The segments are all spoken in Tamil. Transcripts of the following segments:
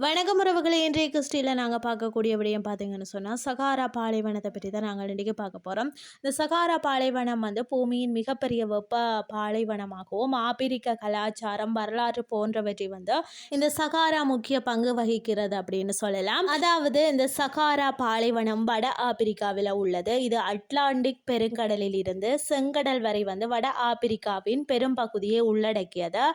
வணக்கம் உறவுகளே, இன்றைய கிறிஸ்டியில் நாங்கள் பார்க்கக்கூடிய விடயம் பார்த்தீங்கன்னு சொன்னால் சகாரா பாலைவனத்தை பற்றி தான் நாங்கள் இன்றைக்கி பார்க்க போகிறோம். இந்த சகாரா பாலைவனம் பூமியின் மிகப்பெரிய வெப்ப பாலைவனமாகவும் ஆப்பிரிக்க கலாச்சாரம் வரலாற்று போன்றவற்றை இந்த சகாரா முக்கிய பங்கு வகிக்கிறது அப்படின்னு சொல்லலாம். அதாவது இந்த சகாரா பாலைவனம் வட ஆப்பிரிக்காவில் உள்ளது. இது அட்லாண்டிக் பெருங்கடலில் இருந்து செங்கடல் வரை வட ஆப்பிரிக்காவின் பெரும் பகுதியை உள்ளடக்கியது.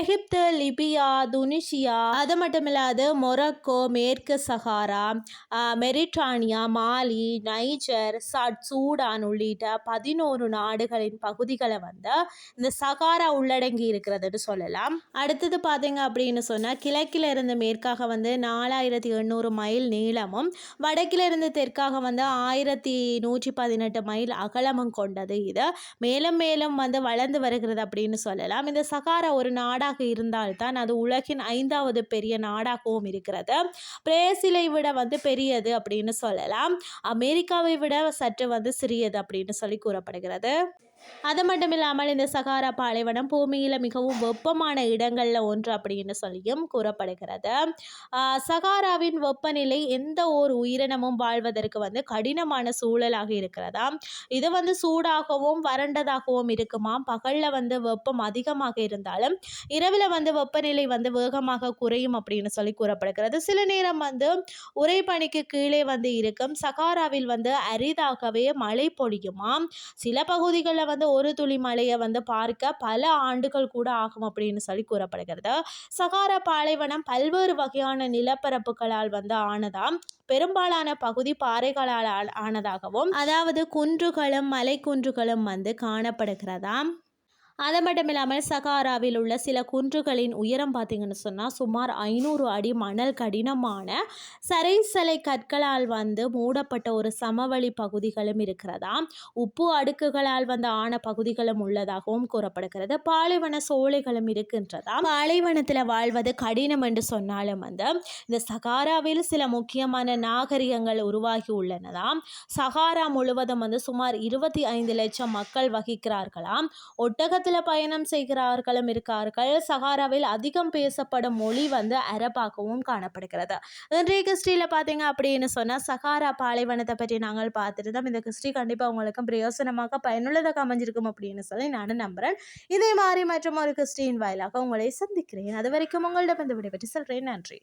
எகிப்து, லிபியா, துனிசியா, அது மட்டுமில்லாது மொரோக்கோ, மேற்கு சகாரா, மெரிட்டானியா, மாலி, நைஜர், சூடான் உள்ளிட்ட 11 நாடுகளின் பகுதிகளை இந்த சகாரா உள்ளடங்கி இருக்கிறதுன்னு சொல்லலாம். அடுத்தது பார்த்தீங்க அப்படின்னு சொன்னால் கிழக்கில் இருந்து மேற்காக 4800 மைல் நீளமும் வடக்கிலிருந்து தெற்காக 1118 மைல் அகலமும் கொண்டது. இது மேலும் மேலும் வளர்ந்து வருகிறது அப்படின்னு சொல்லலாம். இந்த சகாரா ஒரு நாடாக இருந்தால்தான் அது உலகின் 5வது பெரிய நாடாகவும் இருக்கிறது. பிரேசிலை விட பெரியது அப்படின்னு சொல்லலாம். அமெரிக்காவை விட சற்று சிறியது அப்படின்னு சொல்லி கூறப்படுகிறது. அது மட்டும் இல்லாமல் இந்த சகாரா பாலைவனம் பூமியில் மிகவும் வெப்பமான இடங்களில் ஒன்று அப்படின்னு சொல்லியும் கூறப்படுகிறது. சகாராவின் வெப்பநிலை எந்த ஒரு உயிரினமும் வாழ்வதற்கு கடினமான சூழலாக இருக்கிறதா. இது சூடாகவும் வறண்டதாகவும் இருக்குமாம். பகலில் வெப்பம் அதிகமாக இருந்தாலும் இரவில் வெப்பநிலை வேகமாக குறையும் அப்படின்னு சொல்லி கூறப்படுகிறது. சில நேரம் உறைபனிக்கு கீழே இருக்கும். சகாராவில் அரிதாகவே மழை பொழியுமாம். சில பகுதிகளில் ஒரு துளி மழையை பார்க்க பல ஆண்டுகள் கூட ஆகும் அப்படின்னு சொல்லி கூறப்படுகிறது. சகாரா பாலைவனம் பல்வேறு வகையான நிலப்பரப்புகளால் ஆனதாம். பெரும்பாலான பகுதி பாறைகளால் ஆனதாகவும், அதாவது குன்றுகளும் மலை குன்றுகளும் காணப்படுகிறதாம். அது மட்டும் இல்லாமல் சகாராவில் உள்ள சில குன்றுகளின் உயரம் பார்த்தீங்கன்னு சொன்னால் சுமார் 500 அடி மணல் கடினமான சரைசலை கற்களால் மூடப்பட்ட ஒரு சமவெளி பகுதிகளும் இருக்கிறதாம். உப்பு அடுக்குகளால் ஆன பகுதிகளும் உள்ளதாகவும் கூறப்படுகிறது. பாலைவன சோலைகளும் இருக்கின்றதாம். பாலைவனத்தில் வாழ்வது கடினம் என்று சொன்னாலும் இந்த சகாராவில் சில முக்கியமான நாகரிகங்கள் உருவாகி உள்ளனதாம். சகாரா முழுவதும் சுமார் 25 லட்சம் மக்கள் வகிக்கிறார்களாம். ஒட்டக பயணம் செய்கிறார்களும் இருக்கார்கள். சகாராவில் அதிகம் பேசப்படும் மொழி அரபாகவும் காணப்படுகிறது. இன்றைய கிறிஸ்டியில் பார்த்தீங்க அப்படின்னு சொன்னால் சகாரா பாலைவனத்தை பற்றி நாங்கள் பார்த்துருந்தோம். இந்த கிறிஸ்டி கண்டிப்பாக உங்களுக்கு பிரயோசனமாக பயனுள்ளதாக அமைஞ்சிருக்கும் அப்படின்னு சொல்லி நான் நம்புகிறேன். இதே மாதிரி மற்றும் ஒரு கிறிஸ்டியின் வாயிலாக உங்களை சந்திக்கிறேன். அது வரைக்கும் உங்களிடம் இந்த விடை பற்றி சொல்கிறேன். நன்றி.